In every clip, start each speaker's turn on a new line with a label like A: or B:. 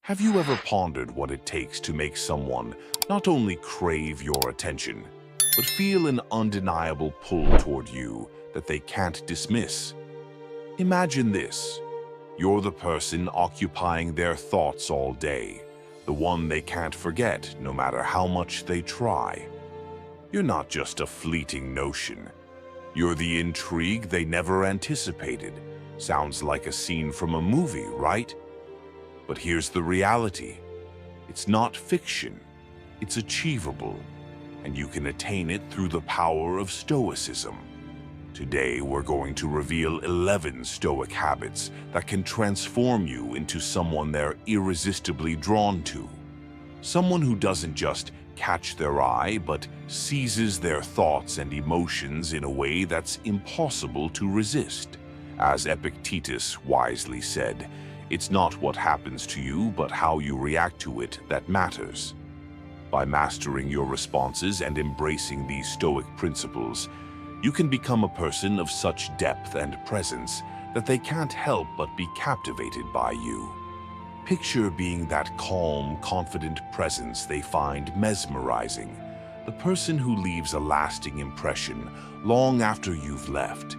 A: Have you ever pondered what it takes to make someone not only crave your attention, but feel an undeniable pull toward you that they can't dismiss? Imagine this. You're the person occupying their thoughts all day, the one they can't forget no matter how much they try. You're not just a fleeting notion. You're the intrigue they never anticipated. Sounds like a scene from a movie, right? But here's the reality. It's not fiction. It's achievable, and you can attain it through the power of Stoicism. Today, we're going to reveal 11 Stoic habits that can transform you into someone they're irresistibly drawn to. Someone who doesn't just catch their eye, but seizes their thoughts and emotions in a way that's impossible to resist. As Epictetus wisely said, it's not what happens to you, but how you react to it that matters. By mastering your responses and embracing these Stoic principles, you can become a person of such depth and presence that they can't help but be captivated by you. Picture being that calm, confident presence they find mesmerizing, the person who leaves a lasting impression long after you've left.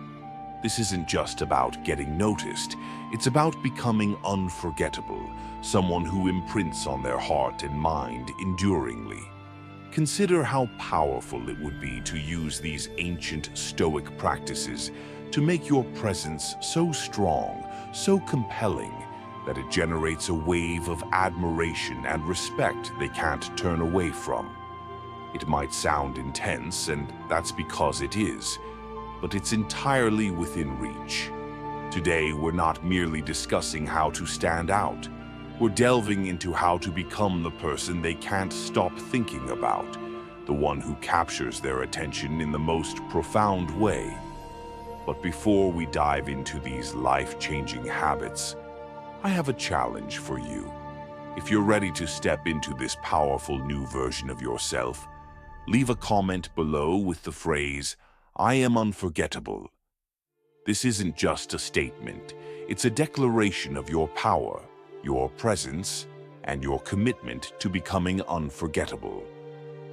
A: This isn't just about getting noticed, it's about becoming unforgettable, someone who imprints on their heart and mind enduringly. Consider how powerful it would be to use these ancient Stoic practices to make your presence so strong, so compelling, that it generates a wave of admiration and respect they can't turn away from. It might sound intense, and that's because it is, but it's entirely within reach. Today, we're not merely discussing how to stand out. We're delving into how to become the person they can't stop thinking about, the one who captures their attention in the most profound way. But before we dive into these life-changing habits, I have a challenge for you. If you're ready to step into this powerful new version of yourself, leave a comment below with the phrase, "I am unforgettable." This isn't just a statement, it's a declaration of your power, your presence, and your commitment to becoming unforgettable.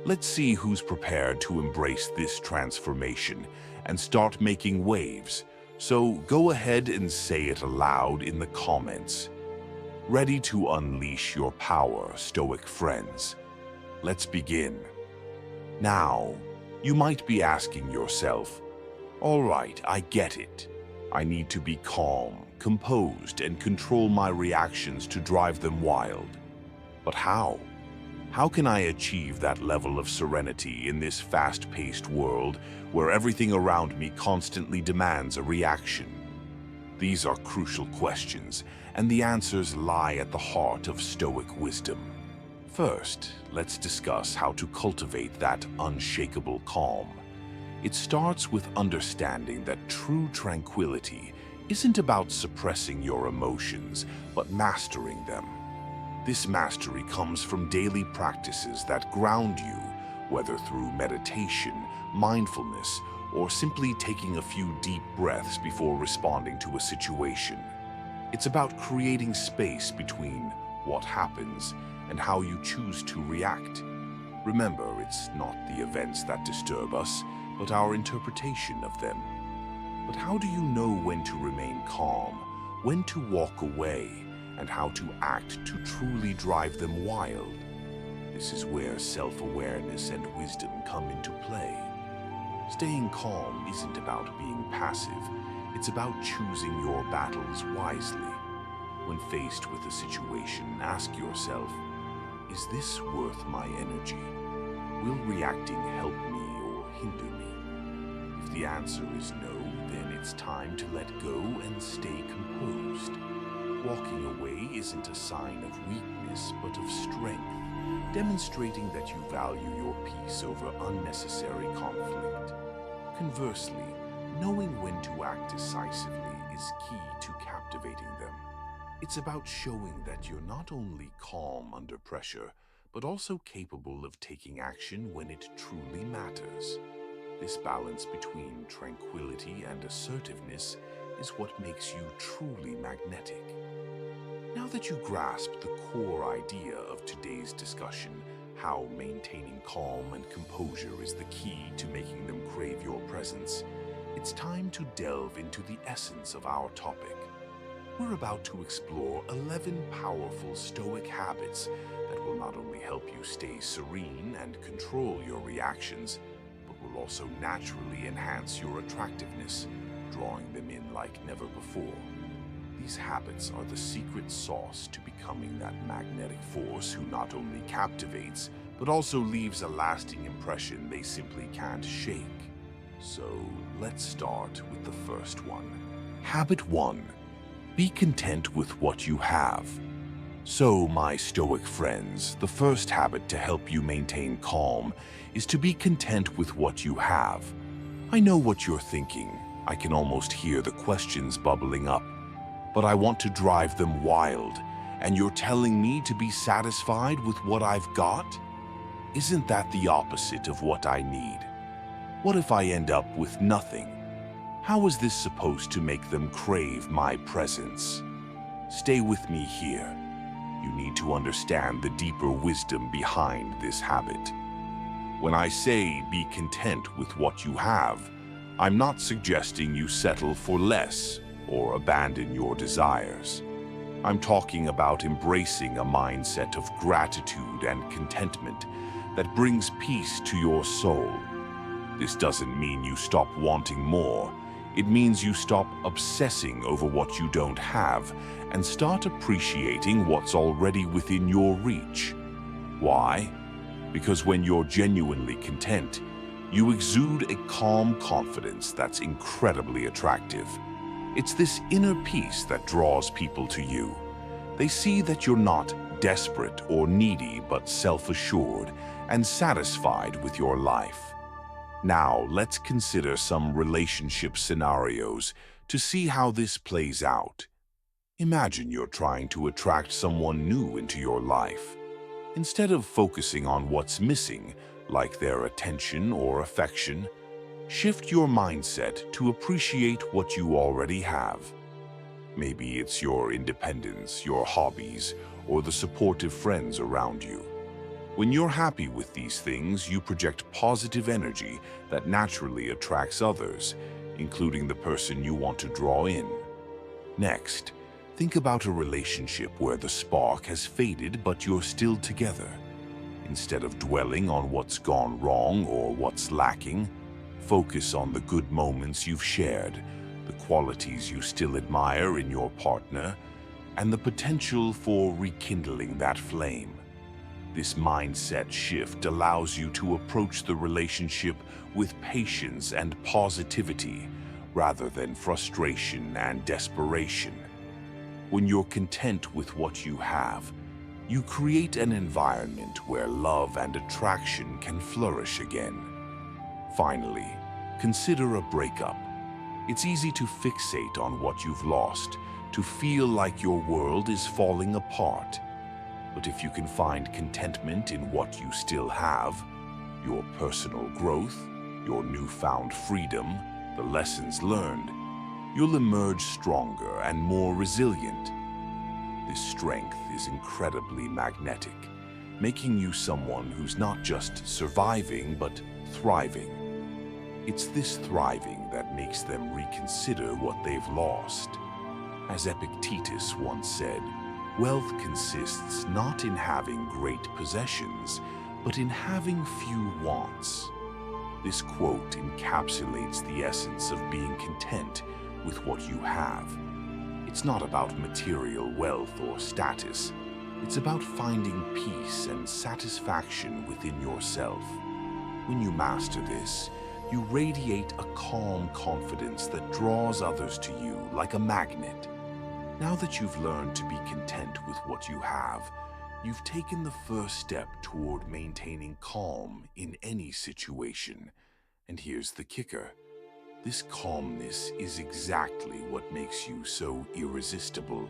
A: Let's see who's prepared to embrace this transformation and start making waves. So go ahead and say it aloud in the comments. Ready to unleash your power, Stoic friends? Let's begin. Now, you might be asking yourself, all right, I get it. I need to be calm, composed, and control my reactions to drive them wild. But how? How can I achieve that level of serenity in this fast-paced world where everything around me constantly demands a reaction? These are crucial questions, and the answers lie at the heart of Stoic wisdom. First, let's discuss how to cultivate that unshakable calm. It starts with understanding that true tranquility isn't about suppressing your emotions, but mastering them. This mastery comes from daily practices that ground you, whether through meditation, mindfulness, or simply taking a few deep breaths before responding to a situation. It's about creating space between what happens and how you choose to react. Remember, it's not the events that disturb us, but our interpretation of them. But how do you know when to remain calm, when to walk away, and how to act to truly drive them wild? This is where self-awareness and wisdom come into play. Staying calm isn't about being passive, it's about choosing your battles wisely. When faced with a situation, ask yourself, is this worth my energy? Will reacting help me or hinder me? If the answer is no, then it's time to let go and stay composed. Walking away isn't a sign of weakness, but of strength, demonstrating that you value your peace over unnecessary conflict. Conversely, knowing when to act decisively is key to captivating them. It's about showing that you're not only calm under pressure, but also capable of taking action when it truly matters. This balance between tranquility and assertiveness is what makes you truly magnetic. Now that you grasp the core idea of today's discussion, how maintaining calm and composure is the key to making them crave your presence, it's time to delve into the essence of our topic. We're about to explore 11 powerful Stoic habits that will not only help you stay serene and control your reactions, but will also naturally enhance your attractiveness, drawing them in like never before. These habits are the secret sauce to becoming that magnetic force who not only captivates, but also leaves a lasting impression they simply can't shake. So let's start with the first one. Habit 1. Be content with what you have. So, my Stoic friends, the first habit to help you maintain calm is to be content with what you have. I know what you're thinking. I can almost hear the questions bubbling up. But I want to drive them wild, and you're telling me to be satisfied with what I've got? Isn't that the opposite of what I need? What if I end up with nothing? How is this supposed to make them crave my presence? Stay with me here. You need to understand the deeper wisdom behind this habit. When I say be content with what you have, I'm not suggesting you settle for less or abandon your desires. I'm talking about embracing a mindset of gratitude and contentment that brings peace to your soul. This doesn't mean you stop wanting more. It means you stop obsessing over what you don't have and start appreciating what's already within your reach. Why? Because when you're genuinely content, you exude a calm confidence that's incredibly attractive. It's this inner peace that draws people to you. They see that you're not desperate or needy, but self-assured and satisfied with your life. Now, let's consider some relationship scenarios to see how this plays out. Imagine you're trying to attract someone new into your life. Instead of focusing on what's missing, like their attention or affection, shift your mindset to appreciate what you already have. Maybe it's your independence, your hobbies, or the supportive friends around you. When you're happy with these things, you project positive energy that naturally attracts others, including the person you want to draw in. Next, think about a relationship where the spark has faded but you're still together. Instead of dwelling on what's gone wrong or what's lacking, focus on the good moments you've shared, the qualities you still admire in your partner, and the potential for rekindling that flame. This mindset shift allows you to approach the relationship with patience and positivity, rather than frustration and desperation. When you're content with what you have, you create an environment where love and attraction can flourish again. Finally, consider a breakup. It's easy to fixate on what you've lost, to feel like your world is falling apart. But if you can find contentment in what you still have, your personal growth, your newfound freedom, the lessons learned, you'll emerge stronger and more resilient. This strength is incredibly magnetic, making you someone who's not just surviving but thriving. It's this thriving that makes them reconsider what they've lost. As Epictetus once said, wealth consists not in having great possessions, but in having few wants. This quote encapsulates the essence of being content with what you have. It's not about material wealth or status. It's about finding peace and satisfaction within yourself. When you master this, you radiate a calm confidence that draws others to you like a magnet. Now that you've learned to be content with what you have, you've taken the first step toward maintaining calm in any situation. And here's the kicker. This calmness is exactly what makes you so irresistible.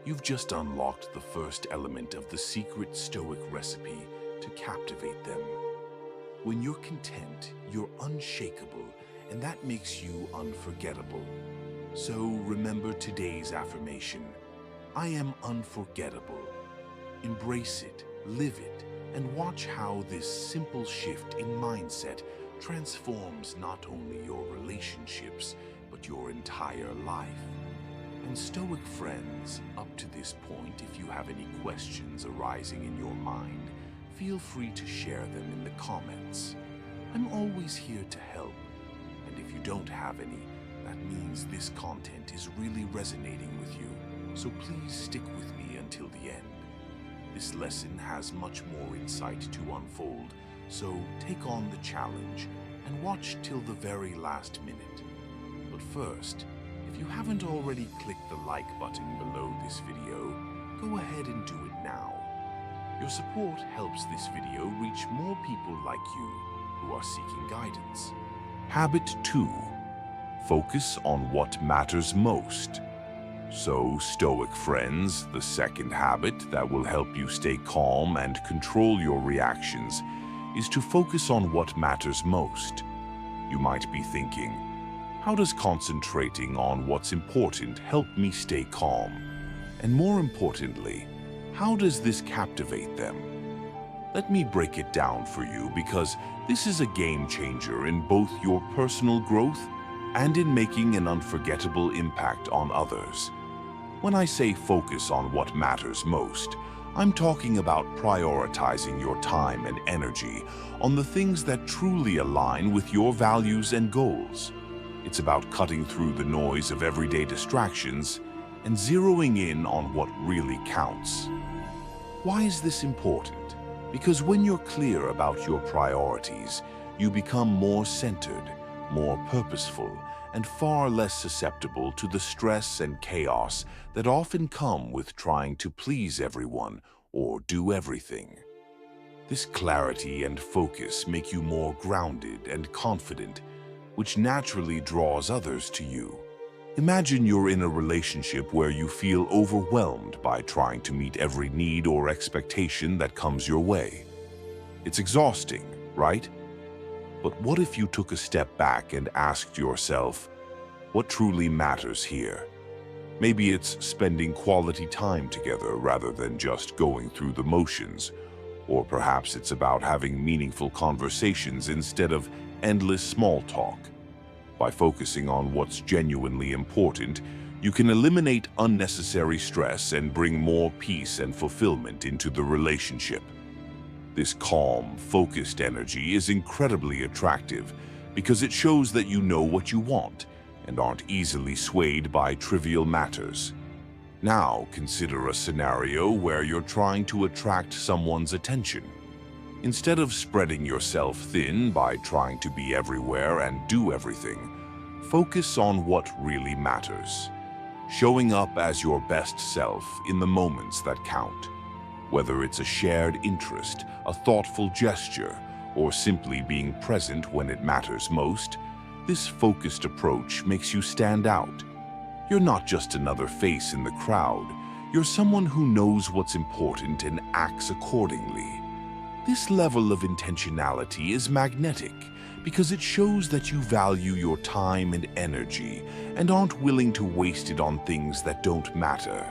A: You've just unlocked the first element of the secret Stoic recipe to captivate them. When you're content, you're unshakable, and that makes you unforgettable. So remember today's affirmation. I am unforgettable. Embrace it, live it, and watch how this simple shift in mindset transforms not only your relationships, but your entire life. And Stoic friends, up to this point, if you have any questions arising in your mind, feel free to share them in the comments. I'm always here to help, and if you don't have any, that means this content is really resonating with you, so please stick with me until the end. This lesson has much more insight to unfold, so take on the challenge and watch till the very last minute. But first, if you haven't already clicked the like button below this video, go ahead and do it now. Your support helps this video reach more people like you who are seeking guidance. Habit 2. Focus on what matters most. So, Stoic friends, the second habit that will help you stay calm and control your reactions is to focus on what matters most. You might be thinking, how does concentrating on what's important help me stay calm? And more importantly, how does this captivate them? Let me break it down for you, because this is a game changer in both your personal growth and in making an unforgettable impact on others. When I say focus on what matters most, I'm talking about prioritizing your time and energy on the things that truly align with your values and goals. It's about cutting through the noise of everyday distractions and zeroing in on what really counts. Why is this important? Because when you're clear about your priorities, you become more centered, more purposeful, and far less susceptible to the stress and chaos that often come with trying to please everyone or do everything. This clarity and focus make you more grounded and confident, which naturally draws others to you. Imagine you're in a relationship where you feel overwhelmed by trying to meet every need or expectation that comes your way. It's exhausting, right? But what if you took a step back and asked yourself, what truly matters here? Maybe it's spending quality time together rather than just going through the motions. Or perhaps it's about having meaningful conversations instead of endless small talk. By focusing on what's genuinely important, you can eliminate unnecessary stress and bring more peace and fulfillment into the relationship. This calm, focused energy is incredibly attractive because it shows that you know what you want and aren't easily swayed by trivial matters. Now, consider a scenario where you're trying to attract someone's attention. Instead of spreading yourself thin by trying to be everywhere and do everything, focus on what really matters. Showing up as your best self in the moments that count. Whether it's a shared interest, a thoughtful gesture, or simply being present when it matters most, this focused approach makes you stand out. You're not just another face in the crowd. You're someone who knows what's important and acts accordingly. This level of intentionality is magnetic because it shows that you value your time and energy and aren't willing to waste it on things that don't matter.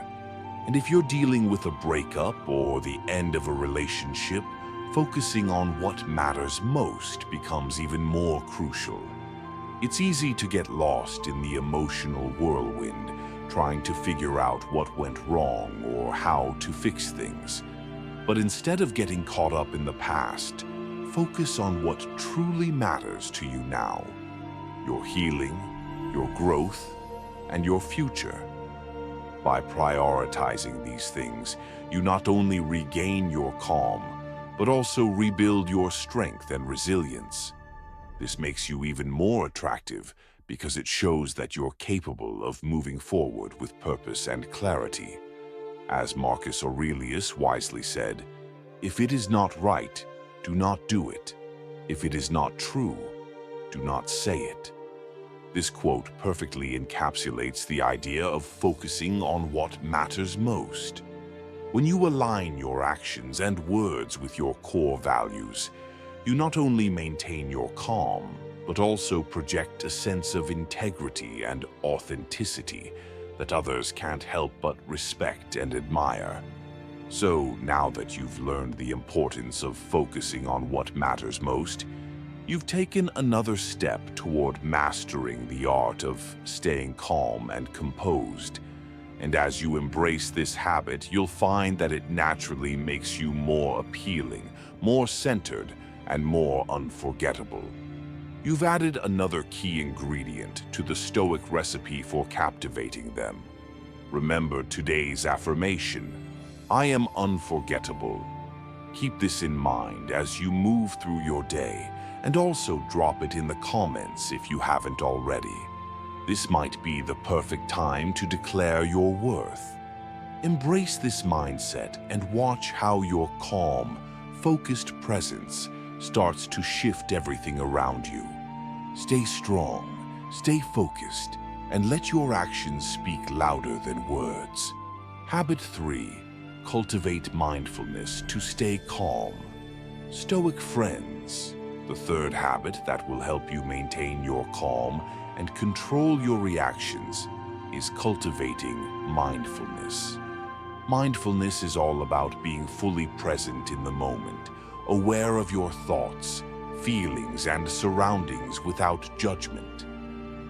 A: And if you're dealing with a breakup or the end of a relationship, focusing on what matters most becomes even more crucial. It's easy to get lost in the emotional whirlwind, trying to figure out what went wrong or how to fix things. But instead of getting caught up in the past, focus on what truly matters to you now. Your healing, your growth, and your future. By prioritizing these things, you not only regain your calm, but also rebuild your strength and resilience. This makes you even more attractive because it shows that you're capable of moving forward with purpose and clarity. As Marcus Aurelius wisely said, "If it is not right, do not do it. If it is not true, do not say it." This quote perfectly encapsulates the idea of focusing on what matters most. When you align your actions and words with your core values, you not only maintain your calm, but also project a sense of integrity and authenticity that others can't help but respect and admire. So now that you've learned the importance of focusing on what matters most, you've taken another step toward mastering the art of staying calm and composed. And as you embrace this habit, you'll find that it naturally makes you more appealing, more centered, and more unforgettable. You've added another key ingredient to the Stoic recipe for captivating them. Remember today's affirmation: I am unforgettable. Keep this in mind as you move through your day, and also drop it in the comments if you haven't already. This might be the perfect time to declare your worth. Embrace this mindset and watch how your calm, focused presence starts to shift everything around you. Stay strong, stay focused, and let your actions speak louder than words. Habit 3. Cultivate mindfulness to stay calm. Stoic friends, the third habit that will help you maintain your calm and control your reactions is cultivating mindfulness. Mindfulness is all about being fully present in the moment, aware of your thoughts, feelings, and surroundings without judgment.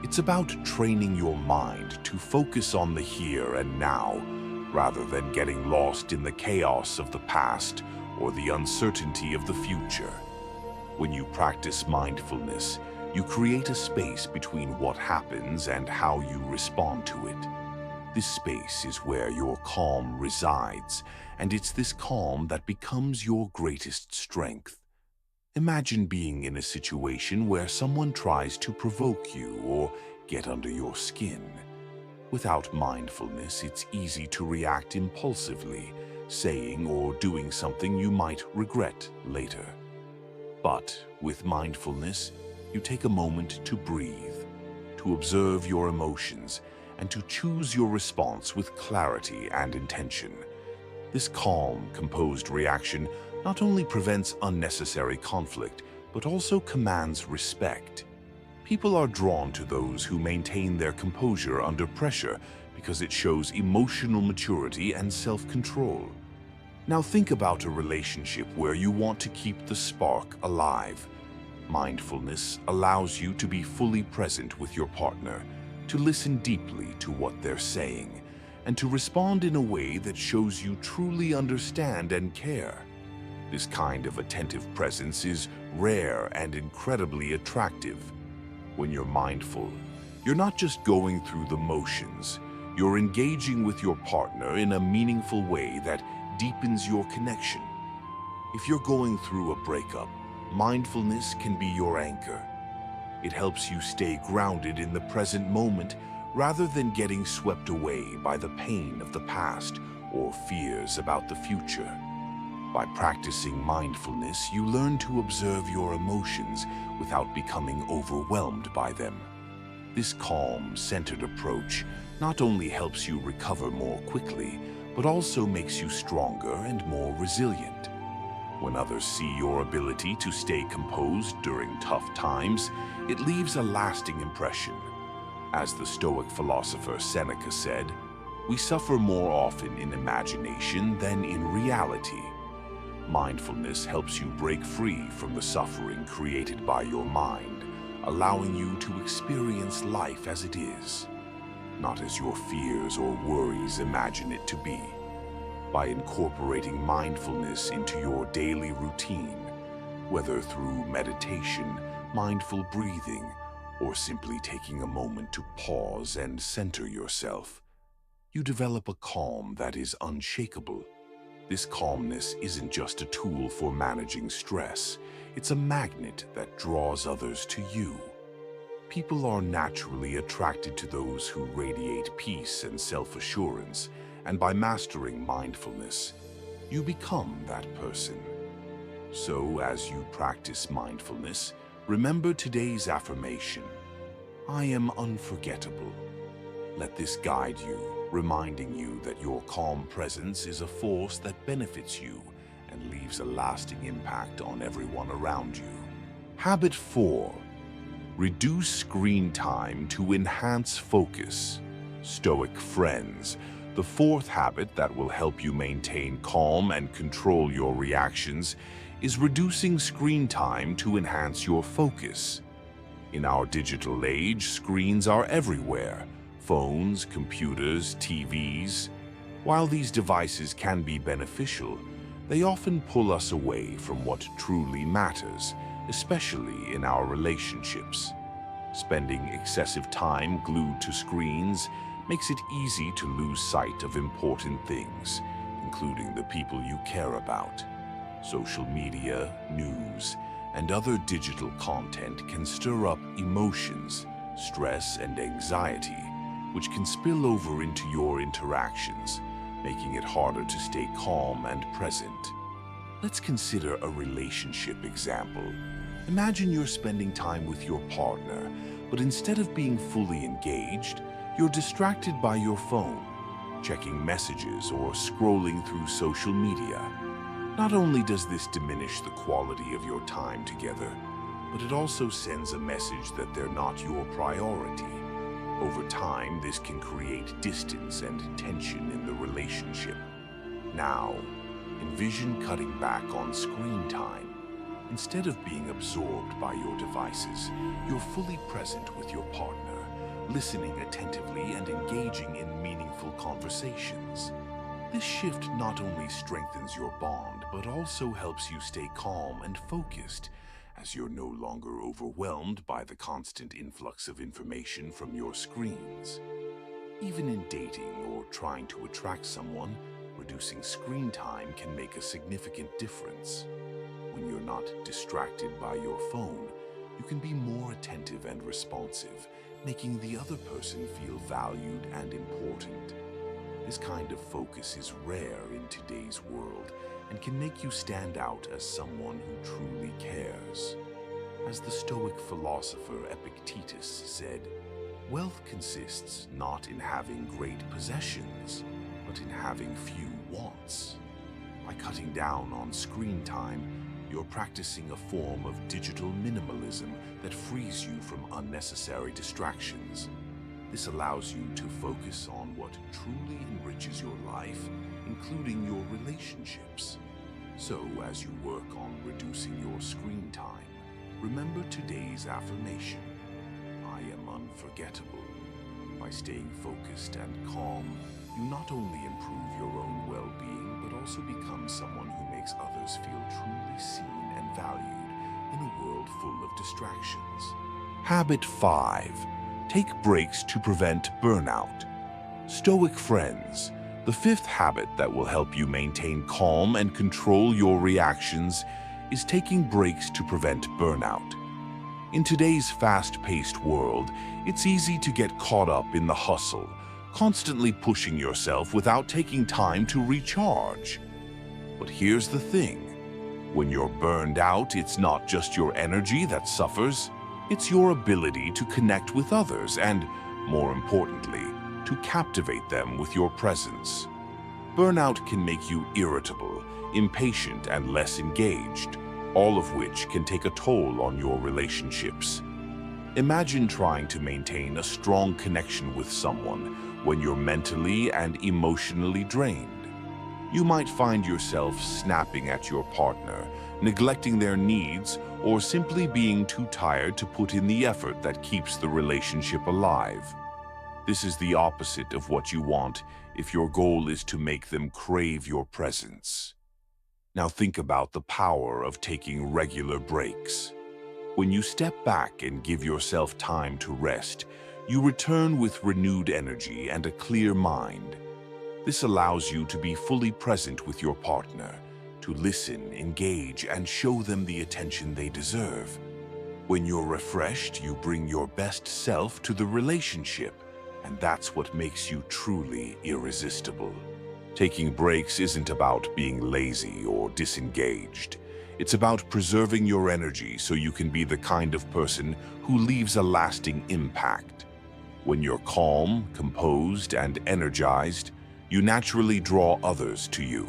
A: It's about training your mind to focus on the here and now, rather than getting lost in the chaos of the past or the uncertainty of the future. When you practice mindfulness, you create a space between what happens and how you respond to it. This space is where your calm resides, and it's this calm that becomes your greatest strength. Imagine being in a situation where someone tries to provoke you or get under your skin. Without mindfulness, it's easy to react impulsively, saying or doing something you might regret later. But with mindfulness, you take a moment to breathe, to observe your emotions, and to choose your response with clarity and intention. This calm, composed reaction not only prevents unnecessary conflict, but also commands respect. People are drawn to those who maintain their composure under pressure because it shows emotional maturity and self-control. Now think about a relationship where you want to keep the spark alive. Mindfulness allows you to be fully present with your partner, to listen deeply to what they're saying, and to respond in a way that shows you truly understand and care. This kind of attentive presence is rare and incredibly attractive. When you're mindful, you're not just going through the motions, you're engaging with your partner in a meaningful way that deepens your connection. If you're going through a breakup, mindfulness can be your anchor. It helps you stay grounded in the present moment rather than getting swept away by the pain of the past or fears about the future. By practicing mindfulness, you learn to observe your emotions without becoming overwhelmed by them. This calm, centered approach not only helps you recover more quickly, but also makes you stronger and more resilient. When others see your ability to stay composed during tough times, it leaves a lasting impression. As the Stoic philosopher Seneca said, "We suffer more often in imagination than in reality." Mindfulness helps you break free from the suffering created by your mind, allowing you to experience life as it is, not as your fears or worries imagine it to be. By incorporating mindfulness into your daily routine, whether through meditation, mindful breathing, or simply taking a moment to pause and center yourself, you develop a calm that is unshakable. This calmness isn't just a tool for managing stress, it's a magnet that draws others to you. People are naturally attracted to those who radiate peace and self-assurance, and by mastering mindfulness, you become that person. So, as you practice mindfulness, remember today's affirmation: I am unforgettable. Let this guide you, reminding you that your calm presence is a force that benefits you and leaves a lasting impact on everyone around you. Habit 4. Reduce screen time to enhance focus. Stoic friends. The fourth habit that will help you maintain calm and control your reactions is reducing screen time to enhance your focus. In our digital age, screens are everywhere. Phones, computers, TVs. While these devices can be beneficial, they often pull us away from what truly matters, especially in our relationships. Spending excessive time glued to screens makes it easy to lose sight of important things, including the people you care about. Social media, news, and other digital content can stir up emotions, stress, and anxiety, which can spill over into your interactions, making it harder to stay calm and present. Let's consider a relationship example. Imagine you're spending time with your partner, but instead of being fully engaged, you're distracted by your phone, checking messages or scrolling through social media. Not only does this diminish the quality of your time together, but it also sends a message that they're not your priority. Over time, this can create distance and tension in the relationship. Now, envision cutting back on screen time. Instead of being absorbed by your devices, you're fully present with your partner, listening attentively and engaging in meaningful conversations. This shift not only strengthens your bond, but also helps you stay calm and focused, as you're no longer overwhelmed by the constant influx of information from your screens. Even in dating or trying to attract someone, reducing screen time can make a significant difference. When you're not distracted by your phone, you can be more attentive and responsive, making the other person feel valued and important. This kind of focus is rare in today's world and can make you stand out as someone who truly cares. As the Stoic philosopher Epictetus said, "Wealth consists not in having great possessions, but in having few wants." By cutting down on screen time, you're practicing a form of digital minimalism that frees you from unnecessary distractions. This allows you to focus on what truly enriches your life, including your relationships. So, as you work on reducing your screen time, remember today's affirmation: I am unforgettable. By staying focused and calm, you not only improve your own well-being, but also become someone who makes others feel truly seen and valued in a world full of distractions. Habit 5. Take breaks to prevent burnout. Stoic friends, the fifth habit that will help you maintain calm and control your reactions is taking breaks to prevent burnout. In today's fast-paced world, it's easy to get caught up in the hustle, constantly pushing yourself without taking time to recharge. But here's the thing. When you're burned out, it's not just your energy that suffers, it's your ability to connect with others and, more importantly, to captivate them with your presence. Burnout can make you irritable, impatient, and less engaged, all of which can take a toll on your relationships. Imagine trying to maintain a strong connection with someone when you're mentally and emotionally drained. You might find yourself snapping at your partner, neglecting their needs, or simply being too tired to put in the effort that keeps the relationship alive. This is the opposite of what you want if your goal is to make them crave your presence. Now think about the power of taking regular breaks. When you step back and give yourself time to rest, you return with renewed energy and a clear mind. This allows you to be fully present with your partner, to listen, engage, and show them the attention they deserve. When you're refreshed, you bring your best self to the relationship, and that's what makes you truly irresistible. Taking breaks isn't about being lazy or disengaged. It's about preserving your energy so you can be the kind of person who leaves a lasting impact. When you're calm, composed, and energized, you naturally draw others to you.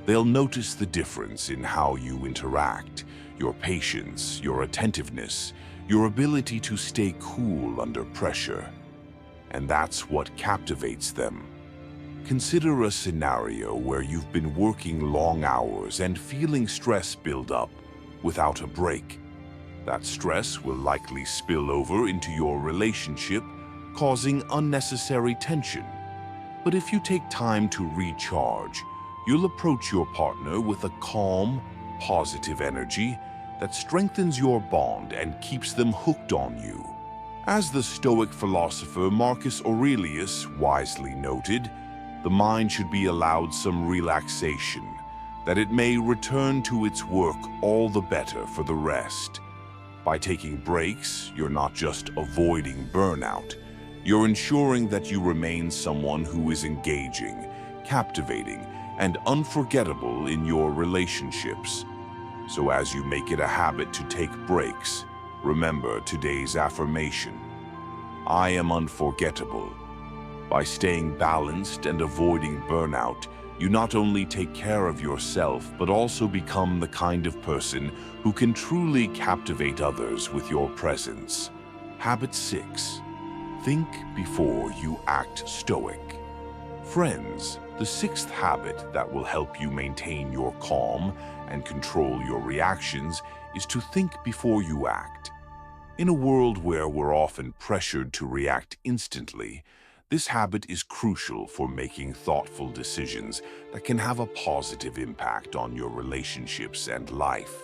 A: They'll notice the difference in how you interact, your patience, your attentiveness, your ability to stay cool under pressure. and that's what captivates them. Consider a scenario where you've been working long hours and feeling stress build up without a break. That stress will likely spill over into your relationship, causing unnecessary tension. But if you take time to recharge, you'll approach your partner with a calm, positive energy that strengthens your bond and keeps them hooked on you. As the Stoic philosopher Marcus Aurelius wisely noted, the mind should be allowed some relaxation, that it may return to its work all the better for the rest. By taking breaks, you're not just avoiding burnout, you're ensuring that you remain someone who is engaging, captivating, and unforgettable in your relationships. So as you make it a habit to take breaks, remember today's affirmation: I am unforgettable. By staying balanced and avoiding burnout, you not only take care of yourself, but also become the kind of person who can truly captivate others with your presence. Habit 6. Think before you act stoic. Friends, the sixth habit that will help you maintain your calm and control your reactions is to think before you act. In a world where we're often pressured to react instantly, this habit is crucial for making thoughtful decisions that can have a positive impact on your relationships and life.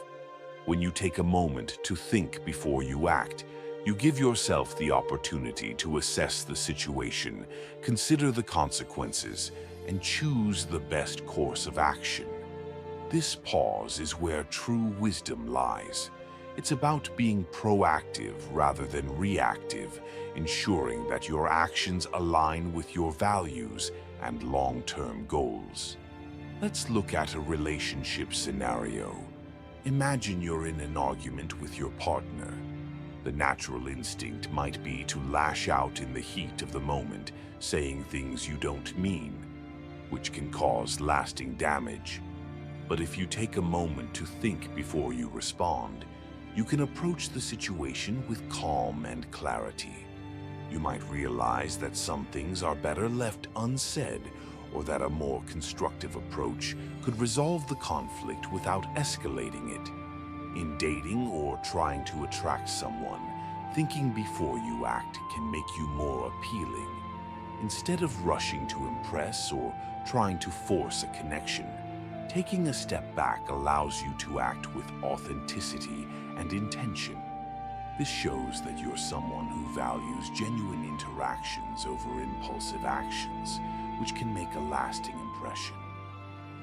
A: When you take a moment to think before you act, you give yourself the opportunity to assess the situation, consider the consequences, and choose the best course of action. This pause is where true wisdom lies. It's about being proactive rather than reactive, ensuring that your actions align with your values and long-term goals. Let's look at a relationship scenario. Imagine you're in an argument with your partner. The natural instinct might be to lash out in the heat of the moment, saying things you don't mean, which can cause lasting damage. But if you take a moment to think before you respond, you can approach the situation with calm and clarity. You might realize that some things are better left unsaid, or that a more constructive approach could resolve the conflict without escalating it. In dating or trying to attract someone, thinking before you act can make you more appealing. Instead of rushing to impress or trying to force a connection, taking a step back allows you to act with authenticity and intention. This shows that you're someone who values genuine interactions over impulsive actions, which can make a lasting impression.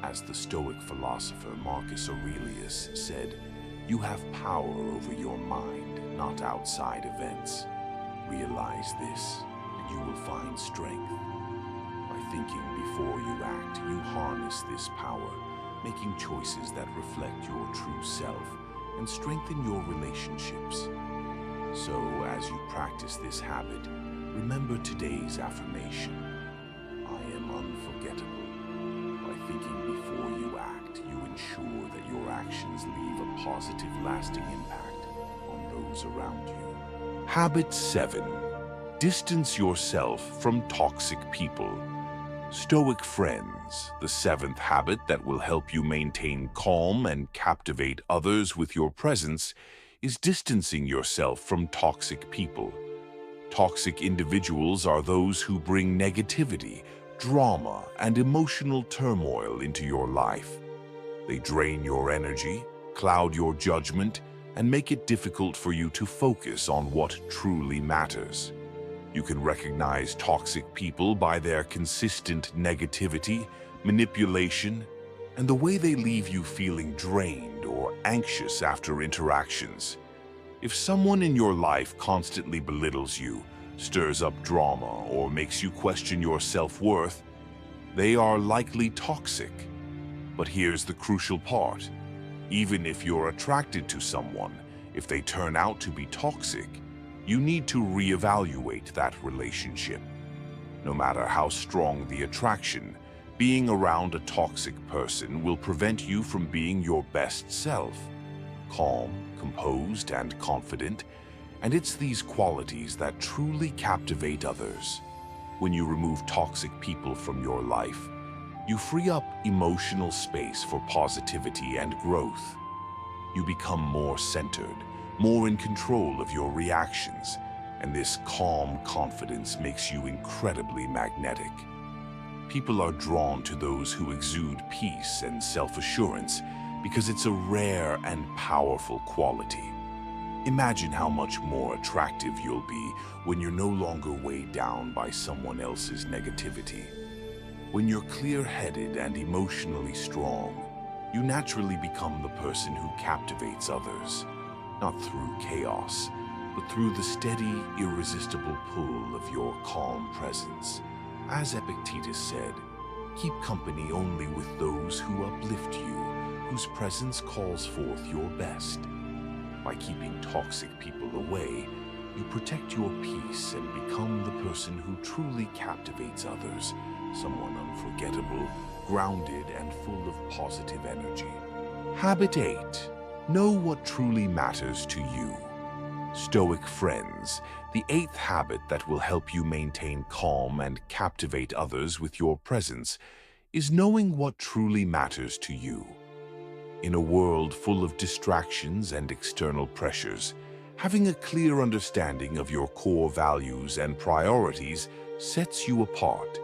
A: As the Stoic philosopher Marcus Aurelius said, "You have power over your mind, not outside events. Realize this, and you will find strength." By thinking before you act, you harness this power, making choices that reflect your true self and strengthen your relationships. So, as you practice this habit, remember today's affirmation: I am unforgettable. By thinking before you act, you ensure that your actions leave a positive, lasting impact on those around you. Habit 7. Distance yourself from toxic people. Stoic friends, the seventh habit that will help you maintain calm and captivate others with your presence, is distancing yourself from toxic people. Toxic individuals are those who bring negativity, drama, and emotional turmoil into your life. They drain your energy, cloud your judgment, and make it difficult for you to focus on what truly matters. You can recognize toxic people by their consistent negativity, manipulation, and the way they leave you feeling drained or anxious after interactions. If someone in your life constantly belittles you, stirs up drama, or makes you question your self-worth, they are likely toxic. But here's the crucial part. Even if you're attracted to someone, if they turn out to be toxic, you need to reevaluate that relationship. No matter how strong the attraction, being around a toxic person will prevent you from being your best self. Calm, composed, and confident, and it's these qualities that truly captivate others. When you remove toxic people from your life, you free up emotional space for positivity and growth. You become more centered, more in control of your reactions, and this calm confidence makes you incredibly magnetic. People are drawn to those who exude peace and self-assurance because it's a rare and powerful quality. Imagine how much more attractive you'll be when you're no longer weighed down by someone else's negativity. When you're clear-headed and emotionally strong, you naturally become the person who captivates others, not through chaos, but through the steady, irresistible pull of your calm presence. As Epictetus said, keep company only with those who uplift you, whose presence calls forth your best. By keeping toxic people away, you protect your peace and become the person who truly captivates others, someone unforgettable, grounded, and full of positive energy. Habit 8. Know what truly matters to you. Stoic friends, the 8th habit that will help you maintain calm and captivate others with your presence is knowing what truly matters to you. In a world full of distractions and external pressures, having a clear understanding of your core values and priorities sets you apart.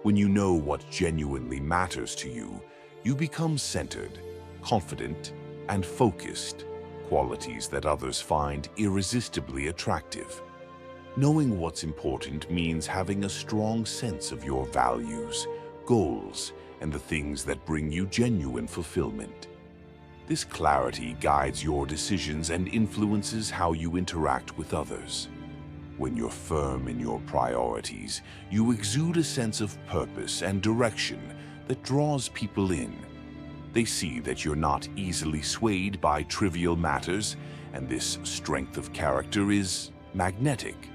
A: When you know what genuinely matters to you, you become centered, confident, and focused, qualities that others find irresistibly attractive. Knowing what's important means having a strong sense of your values, goals, and the things that bring you genuine fulfillment. This clarity guides your decisions and influences how you interact with others. When you're firm in your priorities, you exude a sense of purpose and direction that draws people in. They see that you're not easily swayed by trivial matters, and this strength of character is magnetic.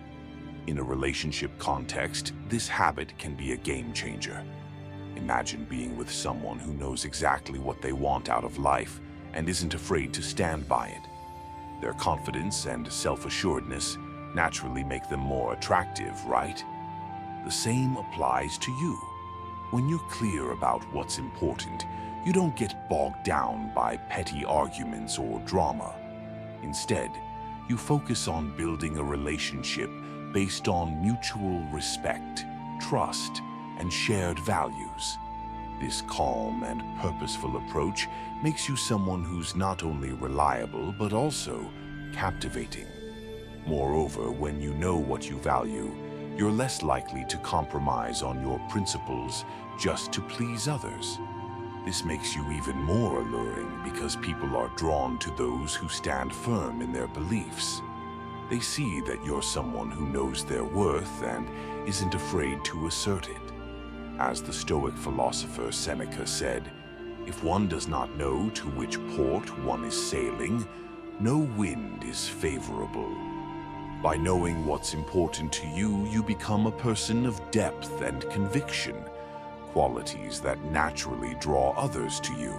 A: In a relationship context, this habit can be a game changer. Imagine being with someone who knows exactly what they want out of life and isn't afraid to stand by it. Their confidence and self-assuredness naturally make them more attractive, right? The same applies to you. When you're clear about what's important, you don't get bogged down by petty arguments or drama. Instead, you focus on building a relationship based on mutual respect, trust, and shared values. This calm and purposeful approach makes you someone who's not only reliable but also captivating. Moreover, when you know what you value, you're less likely to compromise on your principles just to please others. This makes you even more alluring because people are drawn to those who stand firm in their beliefs. They see that you're someone who knows their worth and isn't afraid to assert it. As the Stoic philosopher Seneca said, "If one does not know to which port one is sailing, no wind is favorable." By knowing what's important to you, you become a person of depth and conviction, qualities that naturally draw others to you.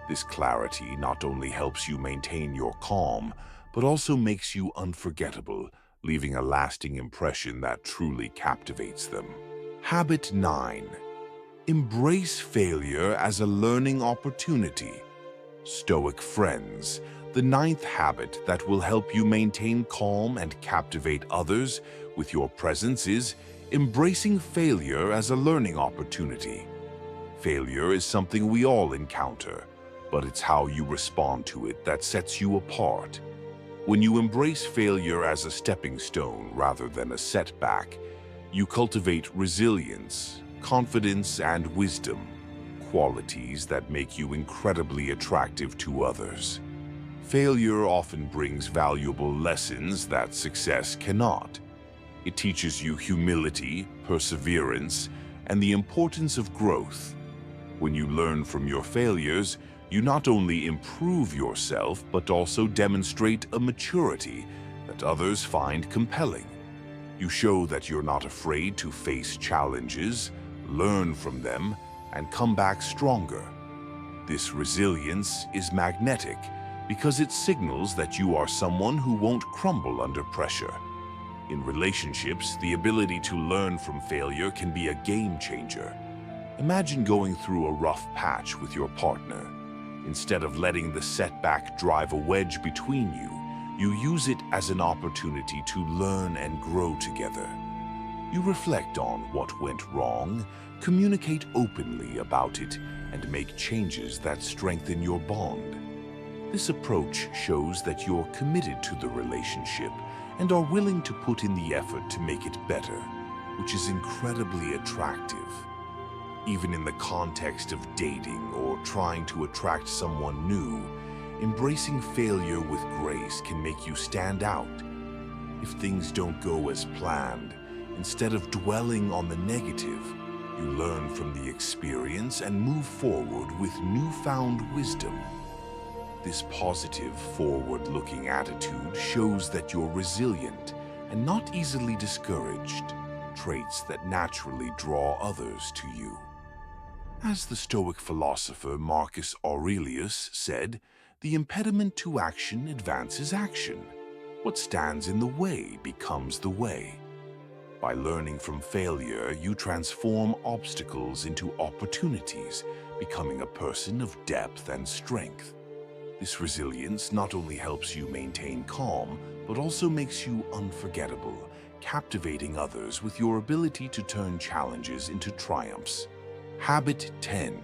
A: This clarity not only helps you maintain your calm, but also makes you unforgettable, leaving a lasting impression that truly captivates them. Habit 9. Embrace failure as a learning opportunity. Stoic friends, the 9th habit that will help you maintain calm and captivate others with your presence is embracing failure as a learning opportunity. Failure is something we all encounter, but it's how you respond to it that sets you apart. When you embrace failure as a stepping stone rather than a setback, you cultivate resilience, confidence, and wisdom, qualities that make you incredibly attractive to others. Failure often brings valuable lessons that success cannot. It teaches you humility, perseverance, and the importance of growth. When you learn from your failures, you not only improve yourself, but also demonstrate a maturity that others find compelling. You show that you're not afraid to face challenges, learn from them, and come back stronger. This resilience is magnetic because it signals that you are someone who won't crumble under pressure. In relationships, the ability to learn from failure can be a game changer. Imagine going through a rough patch with your partner. Instead of letting the setback drive a wedge between you, you use it as an opportunity to learn and grow together. You reflect on what went wrong, communicate openly about it, and make changes that strengthen your bond. This approach shows that you're committed to the relationship and are willing to put in the effort to make it better, which is incredibly attractive. Even in the context of dating or trying to attract someone new, embracing failure with grace can make you stand out. If things don't go as planned, instead of dwelling on the negative, you learn from the experience and move forward with newfound wisdom. This positive, forward-looking attitude shows that you're resilient and not easily discouraged, traits that naturally draw others to you. As the Stoic philosopher Marcus Aurelius said, "The impediment to action advances action. What stands in the way becomes the way." By learning from failure, you transform obstacles into opportunities, becoming a person of depth and strength. This resilience not only helps you maintain calm, but also makes you unforgettable, captivating others with your ability to turn challenges into triumphs. Habit 10.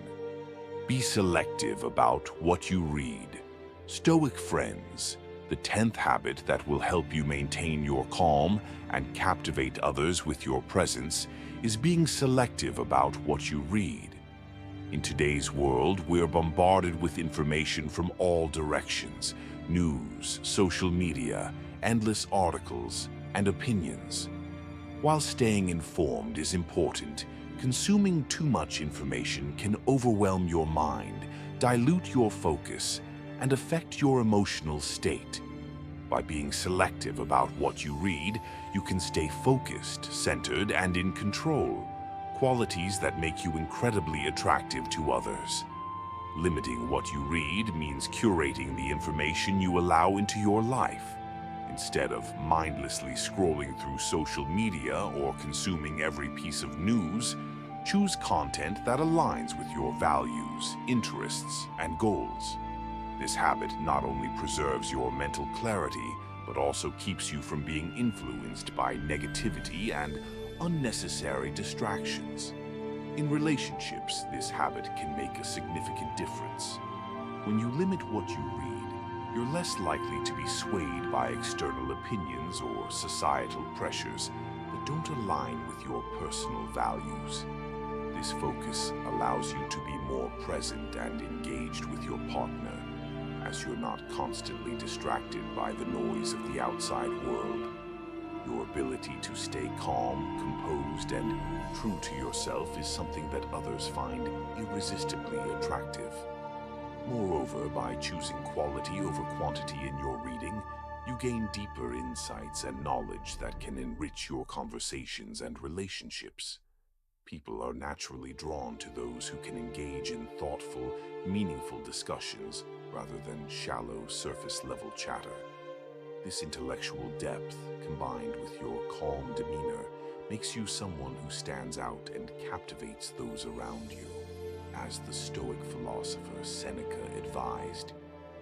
A: Be selective about what you read. Stoic friends, the 10th habit that will help you maintain your calm and captivate others with your presence is being selective about what you read. In today's world, we're bombarded with information from all directions: news, social media, endless articles, and opinions. While staying informed is important, consuming too much information can overwhelm your mind, dilute your focus, and affect your emotional state. By being selective about what you read, you can stay focused, centered, and in control, qualities that make you incredibly attractive to others. Limiting what you read means curating the information you allow into your life. Instead of mindlessly scrolling through social media or consuming every piece of news, choose content that aligns with your values, interests, and goals. This habit not only preserves your mental clarity, but also keeps you from being influenced by negativity and unnecessary distractions. In relationships, this habit can make a significant difference. When you limit what you read, you're less likely to be swayed by external opinions or societal pressures that don't align with your personal values. This focus allows you to be more present and engaged with your partner, as you're not constantly distracted by the noise of the outside world. Your ability to stay calm, composed, and true to yourself is something that others find irresistibly attractive. Moreover, by choosing quality over quantity in your reading, you gain deeper insights and knowledge that can enrich your conversations and relationships. People are naturally drawn to those who can engage in thoughtful, meaningful discussions rather than shallow, surface-level chatter. This intellectual depth, combined with your calm demeanor, makes you someone who stands out and captivates those around you. As the Stoic philosopher Seneca advised,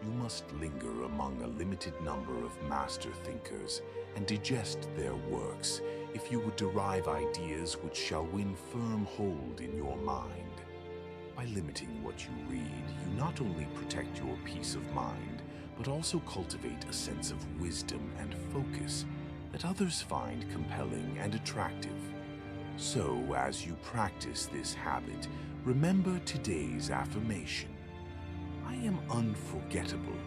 A: you must linger among a limited number of master thinkers and digest their works if you would derive ideas which shall win firm hold in your mind. By limiting what you read, you not only protect your peace of mind, but also cultivate a sense of wisdom and focus that others find compelling and attractive. So, as you practice this habit, remember today's affirmation: I am unforgettable.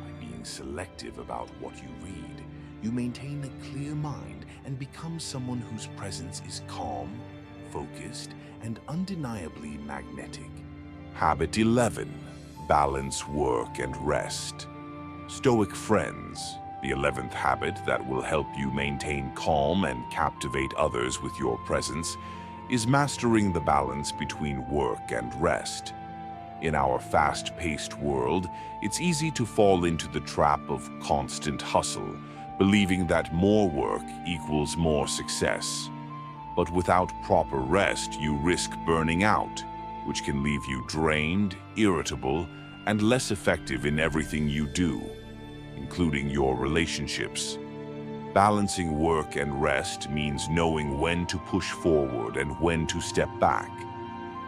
A: By being selective about what you read, you maintain a clear mind and become someone whose presence is calm, focused, and undeniably magnetic. Habit 11. Balance work and rest. Stoic friends, the 11th habit that will help you maintain calm and captivate others with your presence, is mastering the balance between work and rest. In our fast-paced world, it's easy to fall into the trap of constant hustle, believing that more work equals more success. But without proper rest, you risk burning out, which can leave you drained, irritable, and less effective in everything you do, including your relationships. Balancing work and rest means knowing when to push forward and when to step back.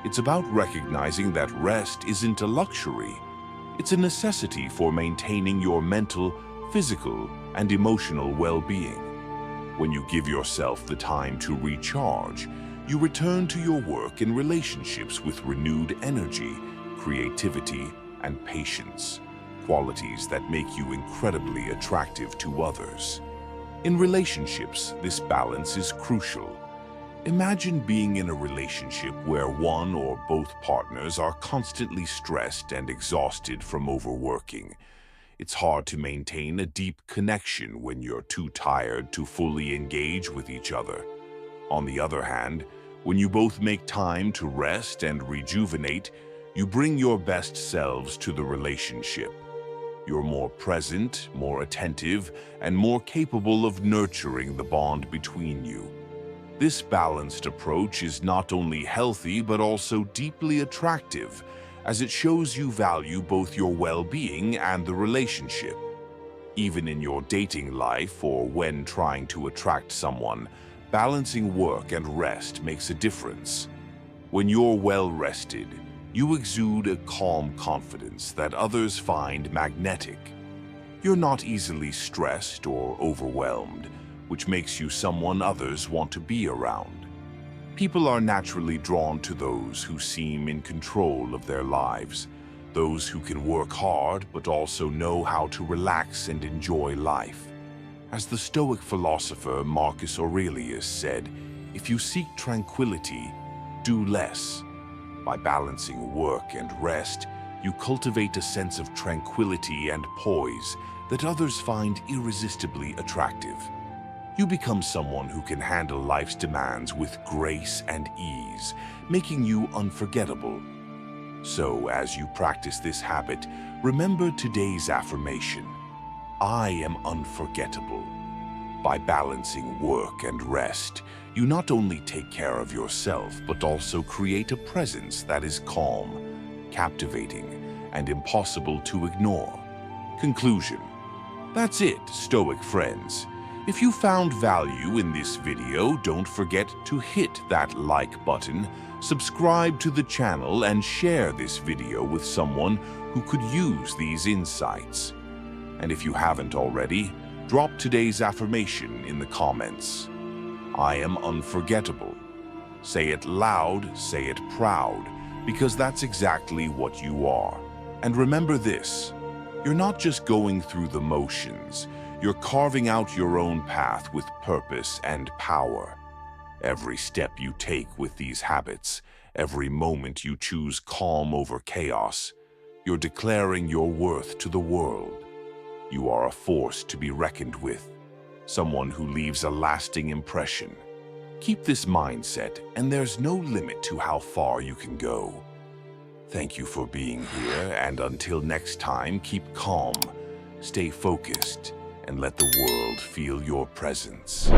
A: It's about recognizing that rest isn't a luxury. It's a necessity for maintaining your mental, physical, and emotional well-being. When you give yourself the time to recharge, you return to your work and relationships with renewed energy, creativity, and patience, qualities that make you incredibly attractive to others. In relationships, this balance is crucial. Imagine being in a relationship where one or both partners are constantly stressed and exhausted from overworking. It's hard to maintain a deep connection when you're too tired to fully engage with each other. On the other hand, when you both make time to rest and rejuvenate, you bring your best selves to the relationship. You're more present, more attentive, and more capable of nurturing the bond between you. This balanced approach is not only healthy but also deeply attractive, as it shows you value both your well-being and the relationship. Even in your dating life or when trying to attract someone, balancing work and rest makes a difference. When you're well-rested, you exude a calm confidence that others find magnetic. You're not easily stressed or overwhelmed, which makes you someone others want to be around. People are naturally drawn to those who seem in control of their lives, those who can work hard but also know how to relax and enjoy life. As the Stoic philosopher Marcus Aurelius said, "If you seek tranquility, do less." By balancing work and rest, you cultivate a sense of tranquility and poise that others find irresistibly attractive. You become someone who can handle life's demands with grace and ease, making you unforgettable. So, as you practice this habit, remember today's affirmation: I am unforgettable. By balancing work and rest, you not only take care of yourself, but also create a presence that is calm, captivating, and impossible to ignore. Conclusion. That's it, Stoic friends. If you found value in this video, don't forget to hit that like button, subscribe to the channel, and share this video with someone who could use these insights. And if you haven't already, drop today's affirmation in the comments. I am unforgettable. Say it loud, say it proud, because that's exactly what you are. And remember this, you're not just going through the motions, you're carving out your own path with purpose and power. Every step you take with these habits, every moment you choose calm over chaos, you're declaring your worth to the world. You are a force to be reckoned with, someone who leaves a lasting impression. Keep this mindset, and there's no limit to how far you can go. Thank you for being here, and until next time, keep calm, stay focused, and let the world feel your presence.